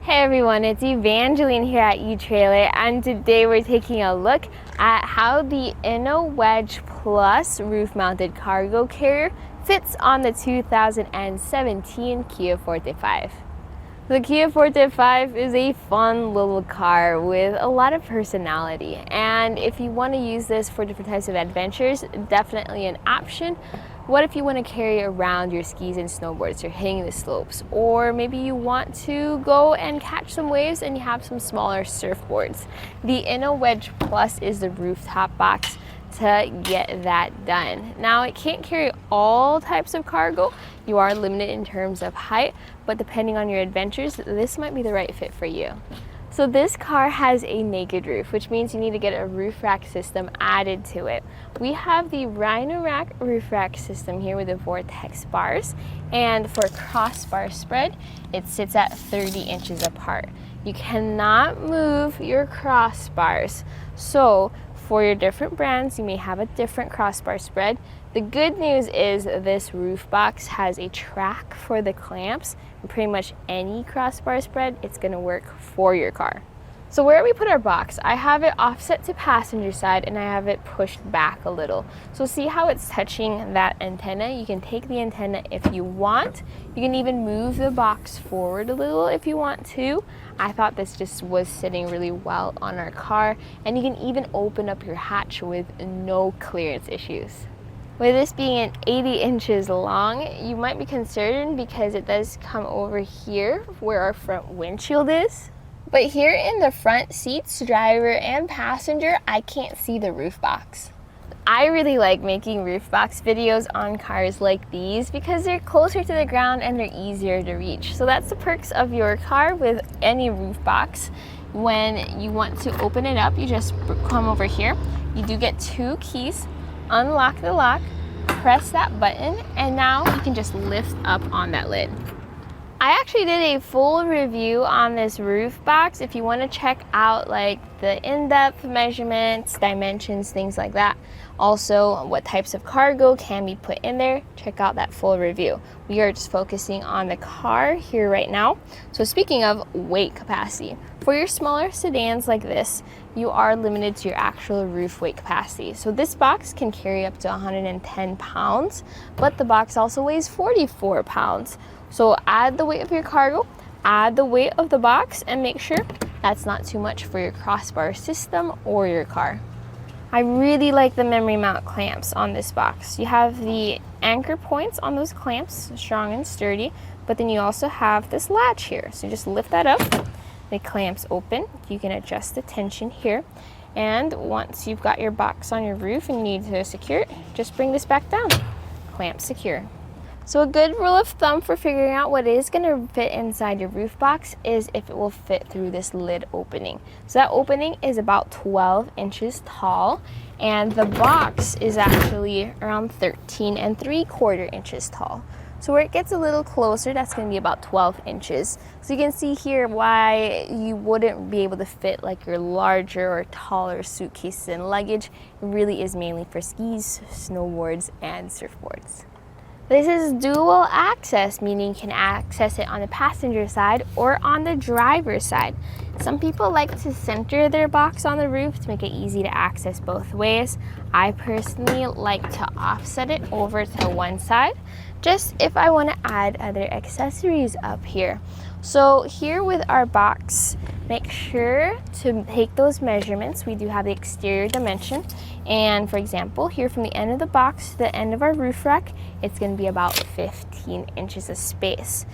Hey everyone, it's Evangeline here at eTrailer, and today we're taking a look at how the INNO Wedge Plus roof-mounted cargo carrier fits on the 2017 Kia Forte5. The Kia Forte5 is a fun little car with a lot of personality, and if you want to use this for different types of adventures, definitely an option. What if you want to carry around your skis and snowboards, you're hitting the slopes, or maybe you want to go and catch some waves and you have some smaller surfboards? The INNO Wedge Plus is the rooftop box to get that done. Now, it can't carry all types of cargo. You are limited in terms of height, but depending on your adventures, this might be the right fit for you. So this car has a naked roof, which means you need to get a roof rack system added to it. We have the Rhino Rack roof rack system here with the Vortex bars, and for crossbar spread, it sits at 30 inches apart. You cannot move your crossbars. So for your different brands, you may have a different crossbar spread. The good news is this roof box has a track for the clamps, and pretty much any crossbar spread, it's gonna work for your car. So where we put our box, I have it offset to passenger side and I have it pushed back a little. So see how it's touching that antenna? You can take the antenna if you want. You can even move the box forward a little if you want to. I thought this just was sitting really well on our car, and you can even open up your hatch with no clearance issues. With this being 80 inches long, you might be concerned because it does come over here where our front windshield is. But here in the front seats, driver and passenger, I can't see the roof box. I really like making roof box videos on cars like these because they're closer to the ground and they're easier to reach. So that's the perks of your car with any roof box. When you want to open it up, you just come over here. You do get two keys, unlock the lock, press that button, and now you can just lift up on that lid. I actually did a full review on this roof box. If you want to check out like the in-depth measurements, dimensions, things like that, also what types of cargo can be put in there, check out that full review. We are just focusing on the car here right now. So speaking of weight capacity, for your smaller sedans like this, you are limited to your actual roof weight capacity. So this box can carry up to 110 pounds, but the box also weighs 44 pounds. So add the weight of your cargo, add the weight of the box, and make sure that's not too much for your crossbar system or your car. I really like the memory mount clamps on this box. You have the anchor points on those clamps, strong and sturdy, but then you also have this latch here. So just lift that up, the clamps open. You can adjust the tension here. And once you've got your box on your roof and you need to secure it, just bring this back down, clamp secure. So a good rule of thumb for figuring out what is going to fit inside your roof box is if it will fit through this lid opening. So that opening is about 12 inches tall, and the box is actually around 13 3/4 inches tall. So where it gets a little closer, that's going to be about 12 inches. So you can see here why you wouldn't be able to fit like your larger or taller suitcases and luggage. It really is mainly for skis, snowboards, and surfboards. This is dual access, meaning you can access it on the passenger side or on the driver's side. Some people like to center their box on the roof to make it easy to access both ways. I personally like to offset it over to one side, just if I want to add other accessories up here. So here with our box, make sure to take those measurements. We do have the exterior dimension, and for example, here from the end of the box to the end of our roof rack, it's going to be about 15 inches of space.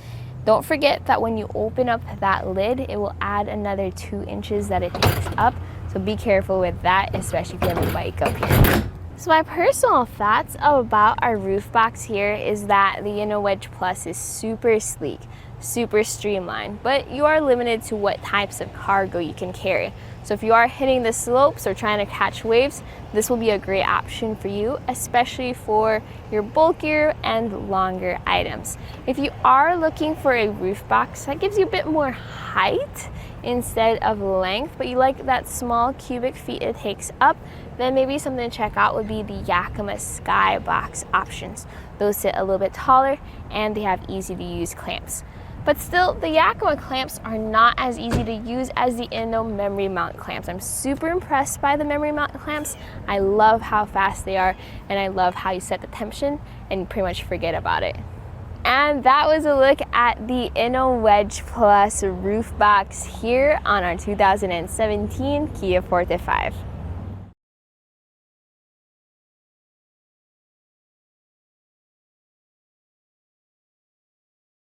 Don't forget that when you open up that lid, it will add another 2 inches that it takes up, so be careful with that, especially if you have a bike up here. So my personal thoughts about our roof box here is that the INNO Wedge Plus is super sleek, super streamlined, but you are limited to what types of cargo you can carry. So if you are hitting the slopes or trying to catch waves, this will be a great option for you, especially for your bulkier and longer items. If you are looking for a roof box that gives you a bit more height instead of length, but you like that small cubic feet it takes up, then maybe something to check out would be the Yakima Skybox options. Those sit a little bit taller and they have easy to use clamps. But But still, the Yakima clamps are not as easy to use as the Inno memory mount clamps. I'm super impressed by the memory mount clamps. I love how fast they are, and I love how you set the tension and pretty much forget about it. And that was a look at the Inno Wedge Plus roof box here on our 2017 Kia Forte 5.